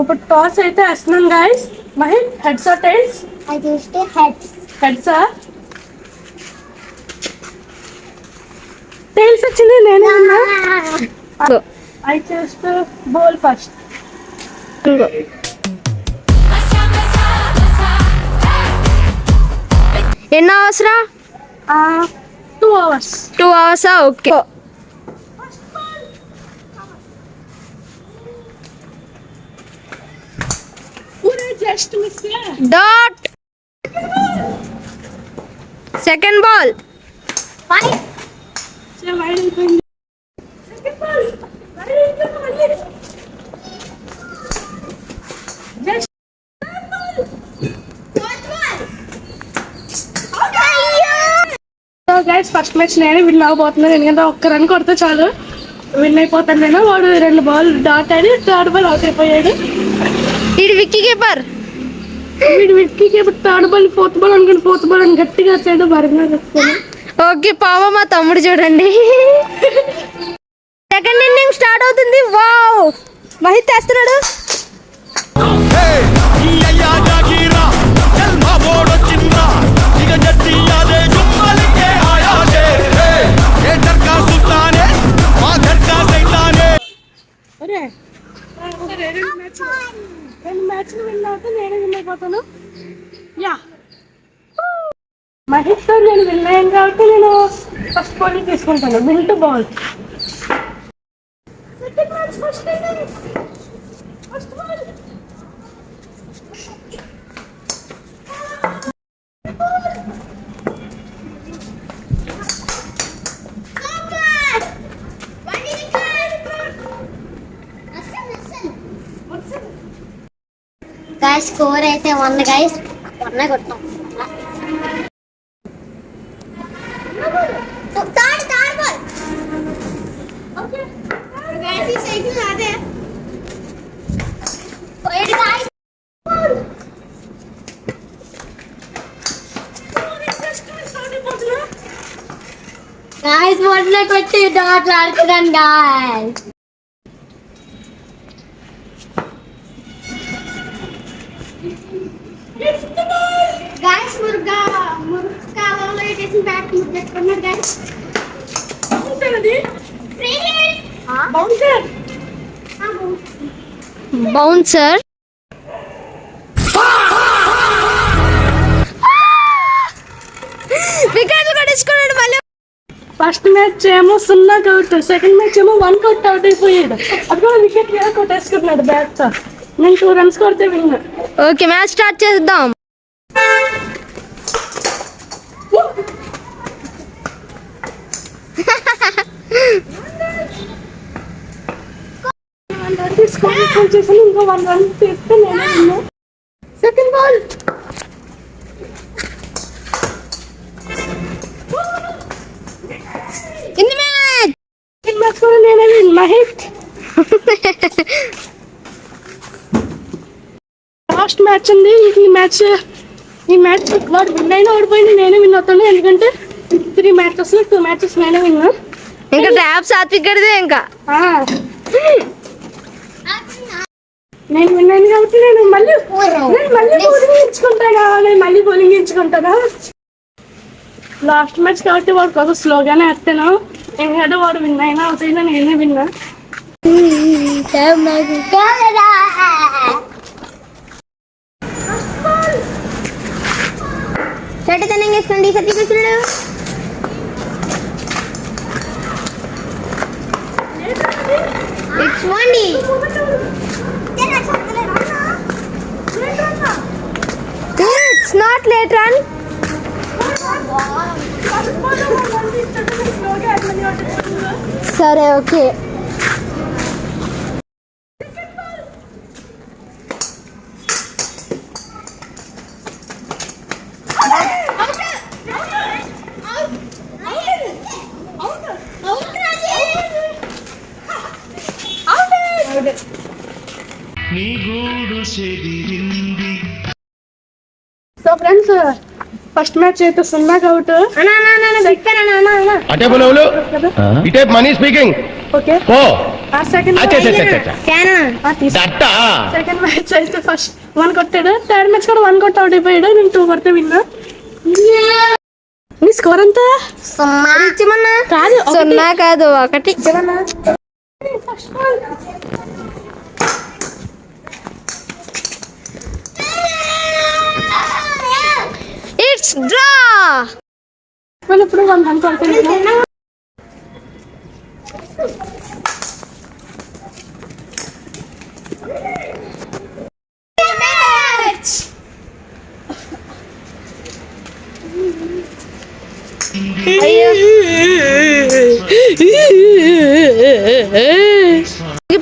ఇప్పుడు టాస్ అయితే వేస్తున్నాను guys. Mahith heads or tails? I choose heads. హెడ్సా? టైల్స్ వచ్చింది నేను విన్నా. I just bowl first. ఎన్ని అవర్స్ రా? 2 hours. 2 hours. Okay. Just miss. Dot. Second ball. Five. Second ball. Just guys first match నేను విన్ అవ్వబోతున్నాను. ఎందుకంటే ఒక్క రన్ కొడితే చాలు విన్ అయిపోతాను నేను. వాడు 2 బాల్ డాట్ ఆడి 3rd బాల్ అవుట్ అయిపోయాడు. ఇది విక్కీ కీపర్. వీడు Vicky keeper 3rd ball 4th ball అనుకుని 4th బాల్ అని గట్టిగా వచ్చాడు. బరంగా వస్తాను. ఓకే పాప మా తమ్ముడు చూడండి. సెకండ్ ఇన్నింగ్ స్టార్ట్ అవుతుంది. వావ్ మహిత్ వేస్తున్నాడు. రెండు మ్యాచ్లు విన్ అవుతా నేను విన్ అయిపోతాను. యా మహిత్ తో నేను విన్ అయ్యాను కాబట్టి నేను ఫస్ట్ బాల్ తీసుకుంటాను. Win to ball. Second match first ball. Guys, score అయితే 1 guys. 1 కొట్టాం. Third ball. Okay. Guys, ఈ సైకిల్ అదే. పోయిడు guys. Guys, మొదలు కొట్టి డాట్ ఆడుతున్నాను guys. Guys, మురుగా కాలంలో వేసిన బ్యాట్ ముట్టుకున్నాడు guys. బౌన్సర్. బౌన్సర్. వికెట్లు కొట్టించుకున్నాడు మళ్ళీ. ఫస్ట్ మ్యాచ్ ఏమో 0 అవుట్, సెకండ్ మ్యాచ్ ఏమో 1 అవుట్ అయిపోయాడు. అది కూడా వికెట్ కొట్టేసుకున్నాడు బ్యాట్ తో. నేను 2 runs కొడితే విన్నా. ఓకే మ్యాచ్ స్టార్ట్ చేద్దాం. తీసుకొని ఇంకో 1 run తీస్తే నేనే విన్నా. Second ball. మ్యాచ్ కూడా నేనే విన్. మహిత్ లాస్ట్ మ్యాచ్ ఉంది. ఈ మ్యాచ్ వాడు విన్ అయినా ఓడిపోయింది నేనే విన్ అవుతాను. ఎందుకంటే 3 matches 2 matches నేనే విన్నా. ఇంకా ట్యాప్ సాత్విక్ గడిదే. ఇంకా నేను విన్నాను కాబట్టి నేను మళ్ళీ బౌలింగ్ ఇచ్చుకుంటానా. లాస్ట్ మ్యాచ్ కాబట్టి వాడు కొంచెం స్లోగానే వేస్తాను. ఎందుకంటే వాడు విన్ అయినా అవుతాయినా నేనే విన్నా. షర్ట్ తనంగా వేసుకోండి. సత్యకృష్ణుడు ఇట్స్ వండి. It's not late run. సరే okay. So friends first match అయితే 0 అవుట్. అంటే మనీ స్పీకింగ్. ఓకే. సెకండ్ క్యానా సెకండ్ మ్యాచ్ అయితే ఫస్ట్ 1 కొట్టాడు, థర్డ్ మ్యాచ్ కూడా 1 కొట్టి అవుట్ అయిపోయాడు. నేను 2 కొడితే విన్నా. నీ స్కోర్ ఎంత? ఇచ్చిమన్నా కాదు 0 కాదు 1. It's draw. మనం ఇప్పుడు 1 రన్ కొడుతున్నాం.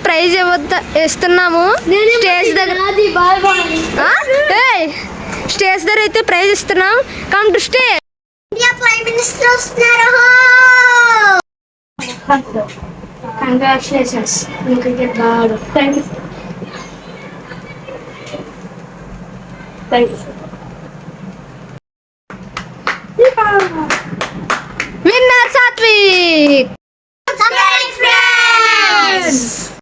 ప్రైజ్ ఇస్తున్నాము స్టేజ్ దగ్గర. స్టేజ్ దగ్గర అయితే ప్రైజ్ ఇస్తున్నాం. Come to stay. India prime minister వస్తున్నారు. కంగ్రాచులేషన్స్, క్రికెట్ బాగా. Thank you thank you.